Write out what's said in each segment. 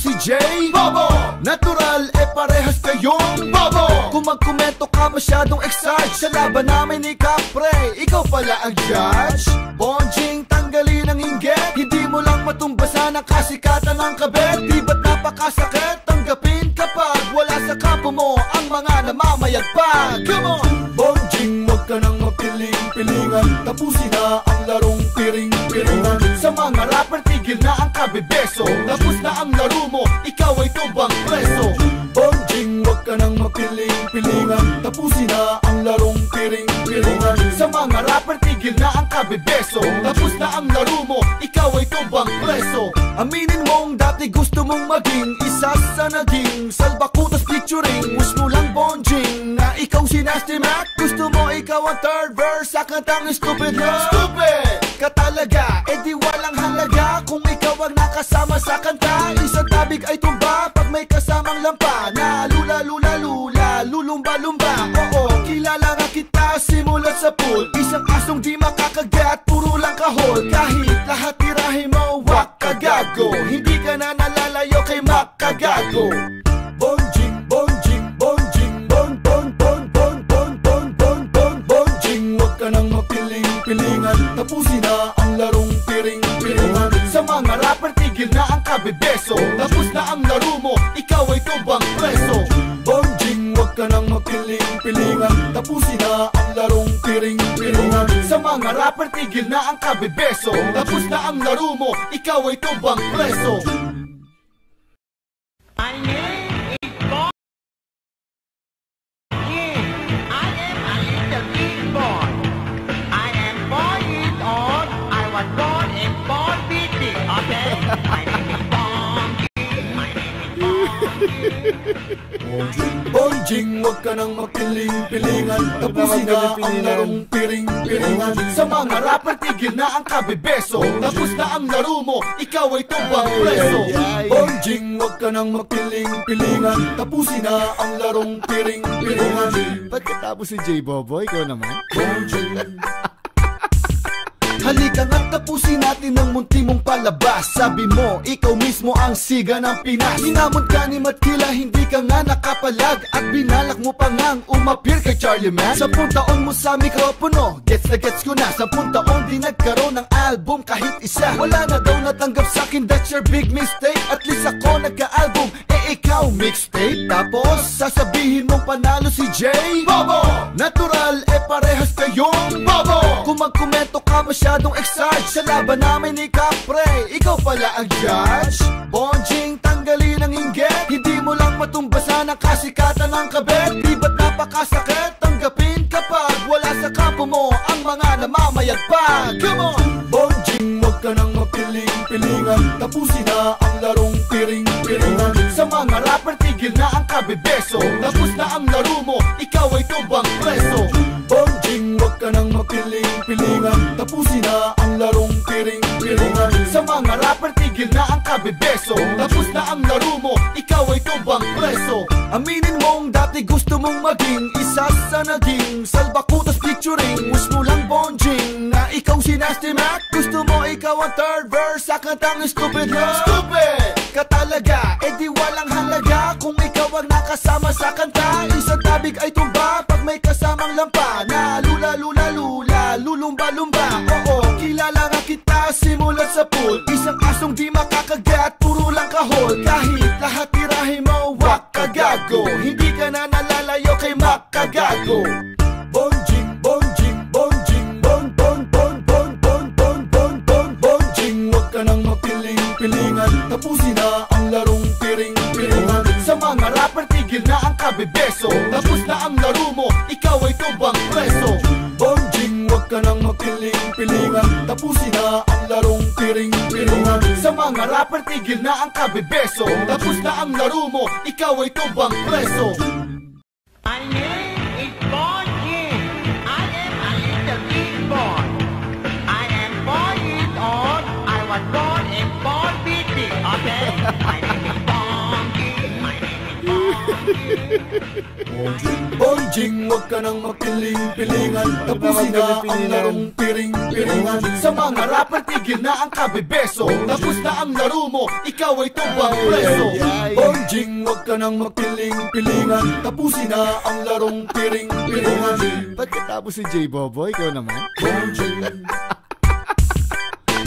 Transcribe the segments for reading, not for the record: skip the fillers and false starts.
si Jay Bobo. Natural parehas kayong bobo. Kung magkomento ka masyadong excite sa laban namin ni Kapre, ikaw pala ang judge. Bonjing, tanggalin ang inggit. Hindi mo lang matumbasan ang kasikatan ng kabet. Di ba't napakasakit tanggapin kapag wala sa kampo mo ang mga namamayagpag. Come on! Bonjing, wag ka nang mapiling-pilingan. Tapusin na ang larong piring-piringan. Sa mga rapper, tigil na ang kabebeso. Tapos na ang laro mo, ikaw ay tubang preso. Bonjing, wag ka nang mapiling-pilingan. Tapusin na ang larong piring-piringan. Sa mga rapper, tigil na ang kabebeso. Tapos na ang laro mo, ikaw ay tubang preso. Aminin mong dati gusto mong maging isa sa naging salbakutas featuring. Wish mo lang Bonjing na ikaw si Nasty Mac. Gusto mo ikaw ang third verse sa kantang Stupid Love. Stupid ka talaga, di walang halaga kung ikaw ang nakasama sa kanta. Isang tabig ay tumba pag may kasamang lampa na lula-lula-lula, lulumba-lumba. Oo, kilala nga kita simulat sa pool. Isang asong di makakagat, puro lang kahol. Kahit lahat tirahin mo, wak kagago. Hindi ka na nalalayo kay makagago. Bonjing, bonjing, bonjing, bon, bon, bon, bon, bon, bon, bon, bon, bonjing. Wag ka nang mapiling-pilingan. Tapusin na ang larong piring-piringan. Sa mga rapper, tigil na ang kabebeso. Tapos na ang laro mo, ikaw ay tubang preso. Bonjing, wag ka nang mapiling-pilingan. Tapusin na ang larong piring-piringan. Sa mga rapper, tigil na ang kabebeso. Tapos na ang laro mo, ikaw ay tubang preso. My name is Bonjing. I am a little big boy. I am 4 years old. I was born in Fort Beatty, okay? My name is Bonjing. My name is Bonjing. Bonjing, wag ka nang mapiling-pilingan. Tapusin na ang larong piring-piringan. Sa mga rapper, tigil na ang kabebeso. Tapos na ang laro mo, ikaw ay tubang preso. Bonjing, wag ka nang mapiling-pilingan. Tapusin na ang larong piring-piringan. Pagkatapos si Jay Bobo, ikaw naman. Bonjing. Halika nga tapusin natin ang munti mong palabas. Sabi mo, ikaw mismo ang siga ng Pinas. Hinamon ka ni Matkila, hindi ka nga nakapalag. At binalak mo pa ngang umapir kay Charlie Man. 10 taon mo sa mikropono, gets na gets ko na. 10 taon di nagkaroon ng album kahit isa. Wala na daw natanggap sa'kin, that's your big mistake. At least ako nagka-album, ikaw mixtape. Tapos sasabihin mong panalo si Jay Bobo. Natural, parehas kayong bobo. Kung magkomento ka masyadong excite sa laban namin ni Kapre, ikaw pala ang judge. Bonjing, tanggalin ang inggit. Hindi mo lang matumbasan ang kasikatan ng kabet. Di ba't napakasakit tanggapin kapag wala sa kampo mo ang mga namamayagpag. Come on! Bonjing, wag ka nang mapiling-pilingan. Tapusin na ang larong piring-piringan. Sa mga rapper, tigil na ang kabebeso. Tapos na ang laro mo, ikaw ay tubang preso. Bonjing, wag ka nang mapiling-pilingan. Tapusin na ang larong piring-piringan. Sa mga rapper, tigil na ang kabebeso. Tapos na ang laro mo, ikaw ay tubang preso. Aminin mong dati gusto mong maging isa sa naging salbakutas featuring. Wish mo lang Bonjing na ikaw si Nasty Mac. Gusto mo ikaw ang third verse sa kantang Stupid Love. Stupid ka talaga, di walang halaga kung ikaw ang nakasama sa kanta. Isang tabig ay tumba pag may kasamang lampa na lula-lula-lula, lulumba-lumba. Oo, kilala nga kita simulat sa pool. Isang asong di makakagat, puro lang kahol. Kahit lahat tirahin mo, wak kagago. Hindi ka na nalalayo kay makagago. Bonjing, bonjing, bonjing, bon, bon, bon, bon, bon, bon, bon, bon, bonjing. Wag ka nang mapiling-pilingan. Tapusin na ang larong piring-piringan. Sa mga rapper, tigil na ang kabebeso. Tapos na ang laro mo, ikaw ay tubang preso. Bonjing, wag ka nang mapiling-pilingan. Tapusin na ang larong piring-piringan. Sa mga rapper, tigil na ang kabebeso. Tapos na ang laro mo, ikaw ay tubang preso. My name is Bonjing. I am a little big boy. I am 4 years old. I was born in Fort Beatty, okay? My name is Bonjing. My name is Bonjing. Bonjing, wag ka nang makiling-pilingan. Tapusin na ang larong piring-piringan. Sa mga rapper, tigil na ang kabebeso. Tapos na ang laro mo, ikaw ay tumbang preso. Bonjing, wag ka nang makiling-pilingan. Tapusin na ang larong piring-piringan. Pagkatapos si J. Boboy, ikaw naman? Bonjing.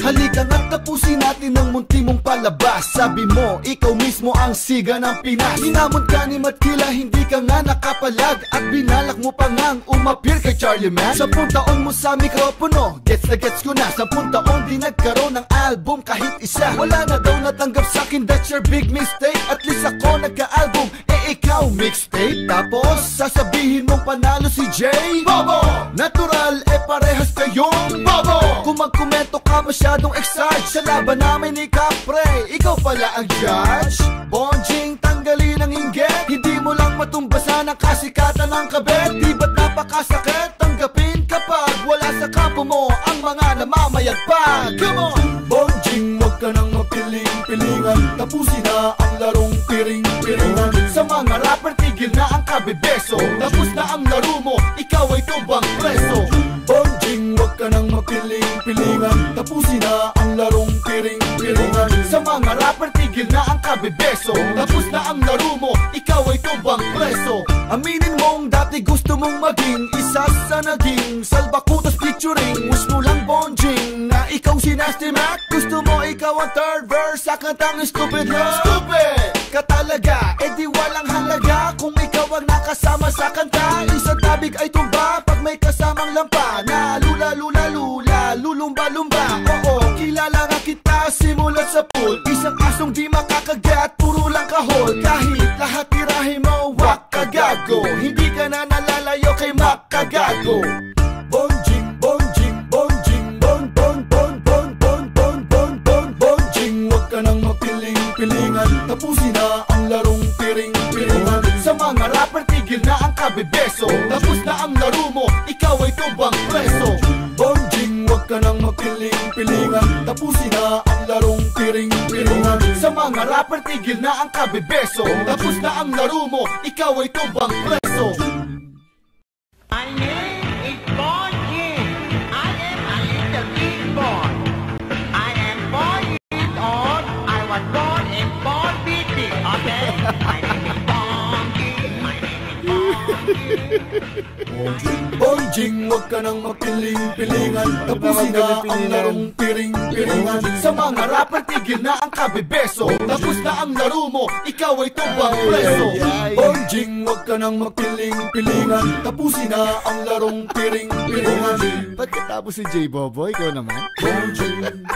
Halika nga't tapusin natin ang munti mong palabas. Sabi mo, ikaw mismo ang siga ng Pinas. Hinamon ka ni Matkila, hindi ka nga nakapalag. At binalak mo pa ngang umapir kay Charlie Mac. 10 taon mo sa mikropono, gets na gets ko na. 10 taon di nagkaroon ng album kahit isa. Wala na daw natanggap sa'kin, that's your big mistake. At least ako nagka-album, ikaw mixtape. Tapos sasabihin mong panalo si Jay Bobo. Natural, parehas kayong bobo. Kung magkomento ka masyadong excite sa laban namin ni Capre, ikaw pala ang judge. Bonjing, tanggalin ang inggit. Hindi mo lang matumbasan ang kasikatan ng kabet. Di ba't napakasakit tanggapin kapag wala sa kampo mo ang mga namamayagpag. Come on! Bonjing, wag ka nang mapiling-pilingan. Tapusin na ang larong piring-piringan. Sa mga rapper, tigil na ang kabebeso. Tapos na ang laro mo, ikaw ay tumbang preso. Bonjing, wag ka nang mapiling-pilingan. Tapusin na ang larong piring-piringan. Sa mga rapper, tigil na ang kabebeso. Tapos na ang laro mo, ikaw ay tumbang preso. Aminin mong dati gusto mong maging isa sa naging salbakutas featuring. Wish mo lang Bonjing na ikaw si Nasty Mac. Gusto mo ikaw ang third verse sa kantang Stupid Love. Stupid ka talaga, di walang halaga kung ikaw ang nakasama sa kanta. Isang tabig ay tumba pag may kasamang lampa na lula-lula-lula, lulumba-lumba. Oo, kilala nga kita simulat sa pool. Isang asong di makakagat, puro lang kahol. Kahit lahat tirahin mo, wak kagago. Hindi ka na nalalayo kay makagago. Bonjing, bonjing, bonjing, bon, bon, bon, bon, bon, bon, bon, bon, bonjing. Wag ka nang mapiling-pilingan. Tapusin na ang larong piring-piringan. Sa mga rapper, tigil na ang kabebeso. Tapos na ang laro mo, ikaw ay tumbang preso. Bonjing, wag ka nang mapiling-pilingan. Tapusin na ang larong piring-piringan. Sa mga rapper, tigil na ang kabebeso. Tapos na ang laro mo, ikaw ay tumbang preso. My name is Bonjing. I am a little big boy. I am 4 years old. I was born in Fort Beatty, okay? My name is Bonjing. My name is Bonjing. Bonjing, wag ka nang mapiling-pilingan. Tapusin na ang larong piring-piringan. Sa mga rapper, tigil na ang kabebeso. Tapos na ang laro mo, ikaw ay tumbang preso. Bonjing, wag ka nang mapiling-pilingan. Tapusin na ang larong piring-piringan. Pagkatapos si J. Boboy, ikaw naman? Bonjing.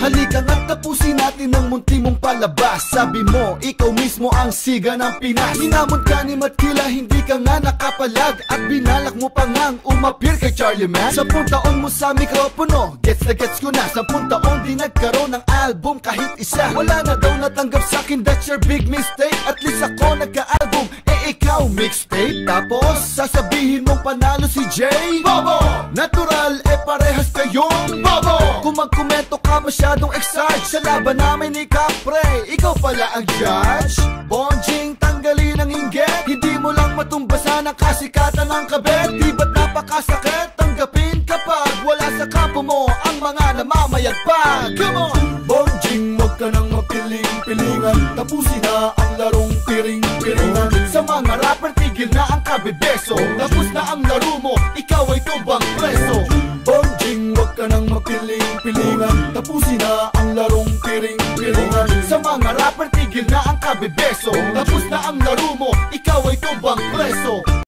Halika nga't tapusin natin ang munti mong palabas. Sabi mo, ikaw mismo ang siga ng Pinas. Hinamon ka ni Matkila, hindi ka nga nakapalag. At binalak mo pa ngang umapir kay Charlie Mac. 10 taon mo sa mikropono, gets na gets ko na. 10 taon di nagkaroon ng album kahit isa. Wala na daw natanggap sa'kin, that's your big mistake. At least ako nagka-album, ikaw mixtape. Tapos sasabihin mong panalo si Jay Bobo. Natural, parehas kayong bobo. Kung magkomento ka masyadong excite sa laban namin ni Capre, ikaw pala ang judge. Bonjing, tanggalin ang inggit. Hindi mo lang matumbasan ang kasikatan ng kabet. Di ba't napakasakit tanggapin kapag wala sa kampo mo ang mga namamayagpag. Come on! Bonjing, wag ka nang mapiling-pilingan. Tapusin na ang larong piring-piringan. Sa mga rapper, tigil na ang kabebeso. Tapos na ang laro mo, ikaw ay tumbang preso. Bonjing, wag ka nang mapiling-pilingan. Tapusin na ang larong piring-piringan. Sa mga rapper, tigil na ang kabebeso. Tapos na ang laro mo, ikaw ay tumbang preso.